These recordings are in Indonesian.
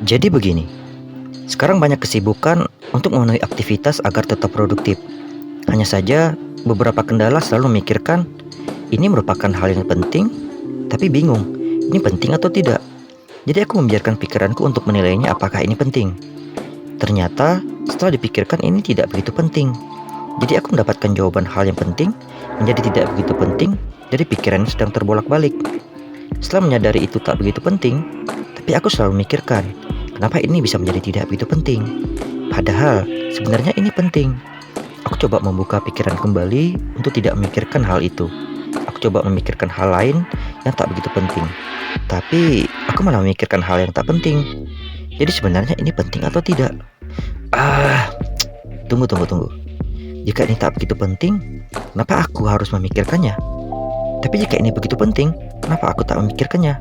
Jadi begini, sekarang banyak kesibukan untuk memenuhi aktivitas agar tetap produktif. Hanya saja beberapa kendala selalu memikirkan ini merupakan hal yang penting, tapi bingung, ini penting atau tidak. Jadi aku membiarkan pikiranku untuk menilainya apakah ini penting. Ternyata setelah dipikirkan ini tidak begitu penting. Jadi aku mendapatkan jawaban hal yang penting menjadi tidak begitu penting dari pikiran yang sedang terbolak-balik. Setelah menyadari itu tak begitu penting, tapi aku selalu memikirkan, kenapa ini bisa menjadi tidak begitu penting? Padahal sebenarnya ini penting. Aku coba membuka pikiran kembali untuk tidak memikirkan hal itu. Aku coba memikirkan hal lain yang tak begitu penting. Tapi aku malah memikirkan hal yang tak penting. Jadi sebenarnya ini penting atau tidak? Ah, tunggu. Jika ini tak begitu penting, kenapa aku harus memikirkannya? Tapi jika ini begitu penting, kenapa aku tak memikirkannya?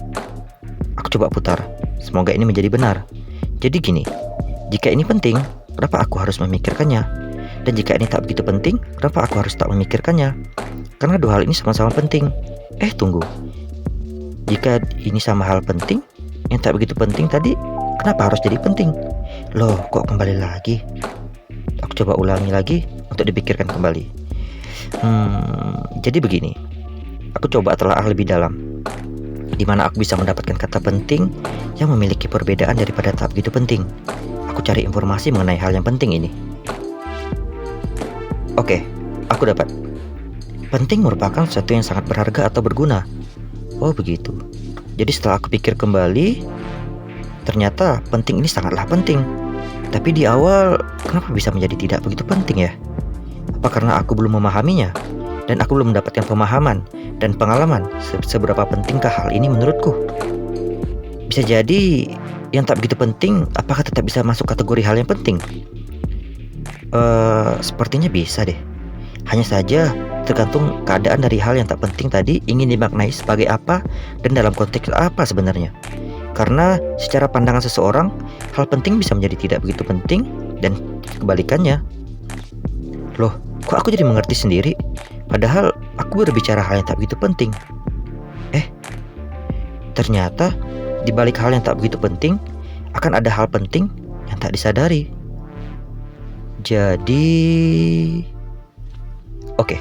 Aku coba putar. Semoga ini menjadi benar. Jadi gini, jika ini penting, kenapa aku harus memikirkannya? Dan jika ini tak begitu penting, kenapa aku harus tak memikirkannya? Karena dua hal ini sama-sama penting. Tunggu. Jika ini sama hal penting, yang tak begitu penting tadi, kenapa harus jadi penting? Loh, kok kembali lagi? Aku coba ulangi lagi untuk dipikirkan kembali. Jadi begini. Aku coba telaah lebih dalam, di mana aku bisa mendapatkan kata penting yang memiliki perbedaan daripada tak begitu penting. Aku cari informasi mengenai hal yang penting ini. Oke, aku dapat. Penting merupakan sesuatu yang sangat berharga atau berguna. Oh begitu. Jadi setelah aku pikir kembali, ternyata penting ini sangatlah penting. Tapi di awal, kenapa bisa menjadi tidak begitu penting ya? Apa karena aku belum memahaminya? Dan aku belum mendapatkan pemahaman dan pengalaman seberapa pentingkah hal ini menurutku. Bisa jadi yang tak begitu penting apakah tetap bisa masuk kategori hal yang penting? Sepertinya bisa deh. Hanya saja tergantung keadaan dari hal yang tak penting tadi ingin dimaknai sebagai apa dan dalam konteks apa sebenarnya. Karena secara pandangan seseorang, hal penting bisa menjadi tidak begitu penting dan kebalikannya. Loh, kok aku jadi mengerti sendiri? Padahal aku berbicara hal yang tak begitu penting. Ternyata di balik hal yang tak begitu penting akan ada hal penting yang tak disadari. Jadi, oke.